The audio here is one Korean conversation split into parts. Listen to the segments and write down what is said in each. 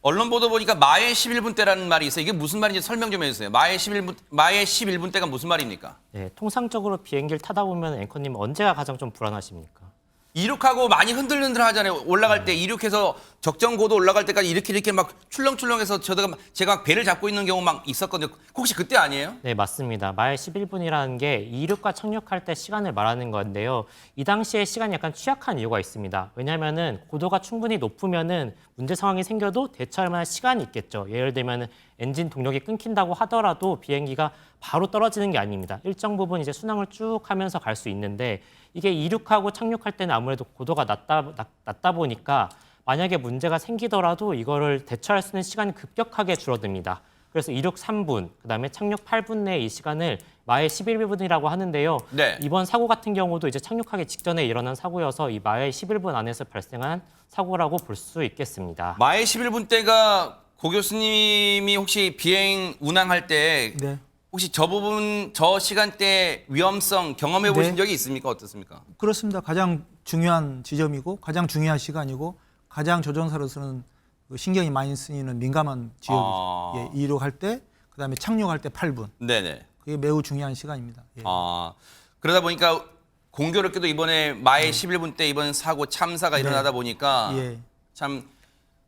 언론 보도 보니까 마의 11분 때라는 말이 있어요. 이게 무슨 말인지 설명 좀 해주세요. 마의 11분 때가 무슨 말입니까? 네, 통상적으로 비행기를 타다 보면 앵커님 언제가 가장 좀 불안하십니까? 이륙하고 많이 흔들흔들 하잖아요. 올라갈 때 이륙해서 적정 고도 올라갈 때까지 이렇게 막 출렁출렁해서 제가 막 배를 잡고 있는 경우 막 있었거든요. 혹시 그때 아니에요? 네, 맞습니다. 마일 11분이라는 게 이륙과 착륙할 때 시간을 말하는 건데요. 이 당시에 시간이 약간 취약한 이유가 있습니다. 왜냐하면은 고도가 충분히 높으면은 문제 상황이 생겨도 대처할 만한 시간이 있겠죠. 예를 들면은 엔진 동력이 끊긴다고 하더라도 비행기가 바로 떨어지는 게 아닙니다. 일정 부분 이제 순항을 쭉 하면서 갈 수 있는데 이게 이륙하고 착륙할 때는 아무래도 고도가 낮다 보니까 만약에 문제가 생기더라도 이거를 대처할 수 있는 시간이 급격하게 줄어듭니다. 그래서 이륙 3분, 그다음에 착륙 8분 내에 이 시간을 마일 11분이라고 하는데요. 네. 이번 사고 같은 경우도 이제 착륙하기 직전에 일어난 사고여서 이 마일 11분 안에서 발생한 사고라고 볼 수 있겠습니다. 마의 11분 때가 고 교수님이 혹시 비행 운항할 때 네. 혹시 저 시간대 위험성 경험해 보신 네. 적이 있습니까? 어떻습니까? 그렇습니다. 가장 중요한 지점이고 가장 중요한 시간이고 가장 조종사로서는 그 신경이 많이 쓰이는 민감한 지역이죠. 예, 이륙할 때, 그다음에 착륙할 때 8분. 네네. 그게 매우 중요한 시간입니다. 예. 그러다 보니까 공교롭게도 이번에 마의 11분 때 이번 사고 참사가 일어나다 보니까 예. 참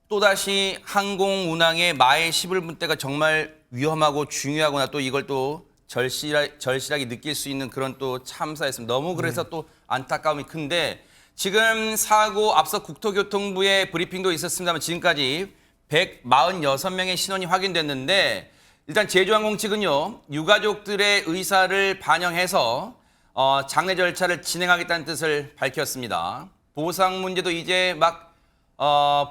또다시 항공 운항의 마의 11분 때가 정말 위험하고 중요하구나, 또 이걸 또 절실하게 느낄 수 있는 그런 또 참사였습니다. 너무 그래서 또 안타까움이 큰데, 지금 사고 앞서 국토교통부의 브리핑도 있었습니다만 지금까지 146명의 신원이 확인됐는데, 일단 제주항공 측은요, 유가족들의 의사를 반영해서 장례 절차를 진행하겠다는 뜻을 밝혔습니다. 보상 문제도 이제 막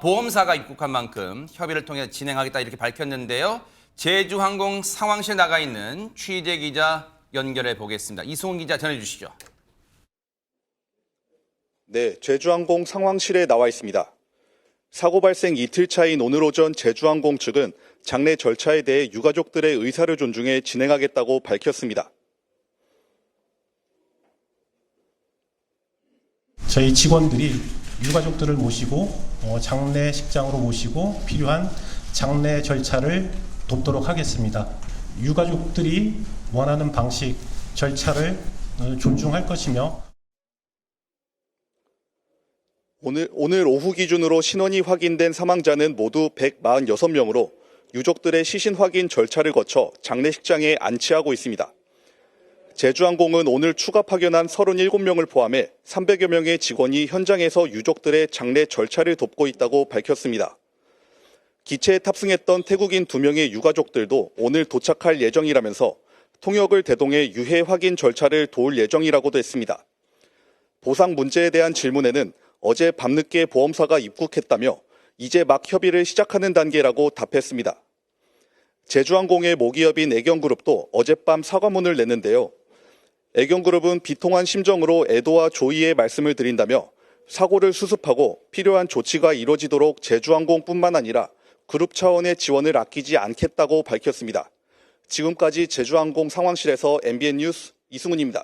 보험사가 입국한 만큼 협의를 통해 진행하겠다 이렇게 밝혔는데요. 제주항공 상황실 나가 있는 취재 기자 연결해 보겠습니다. 이승훈 기자 전해주시죠. 네, 제주항공 상황실에 나와 있습니다. 사고 발생 이틀 차인 오늘 오전 제주항공 측은 장례 절차에 대해 유가족들의 의사를 존중해 진행하겠다고 밝혔습니다. 저희 직원들이 유가족들을 모시고 장례식장으로 모시고 필요한 장례 절차를 돕도록 하겠습니다. 유가족들이 원하는 방식, 절차를 존중할 것이며 오늘 오후 기준으로 신원이 확인된 사망자는 모두 146명으로 유족들의 시신 확인 절차를 거쳐 장례식장에 안치하고 있습니다. 제주항공은 오늘 추가 파견한 37명을 포함해 300여 명의 직원이 현장에서 유족들의 장례 절차를 돕고 있다고 밝혔습니다. 기체에 탑승했던 태국인 2명의 유가족들도 오늘 도착할 예정이라면서 통역을 대동해 유해 확인 절차를 도울 예정이라고도 했습니다. 보상 문제에 대한 질문에는 어제 밤늦게 보험사가 입국했다며 이제 막 협의를 시작하는 단계라고 답했습니다. 제주항공의 모기업인 애경그룹도 어젯밤 사과문을 냈는데요. 애경그룹은 비통한 심정으로 애도와 조의의 말씀을 드린다며 사고를 수습하고 필요한 조치가 이루어지도록 제주항공뿐만 아니라 그룹 차원의 지원을 아끼지 않겠다고 밝혔습니다. 지금까지 제주항공 상황실에서 MBN 뉴스 이승훈입니다.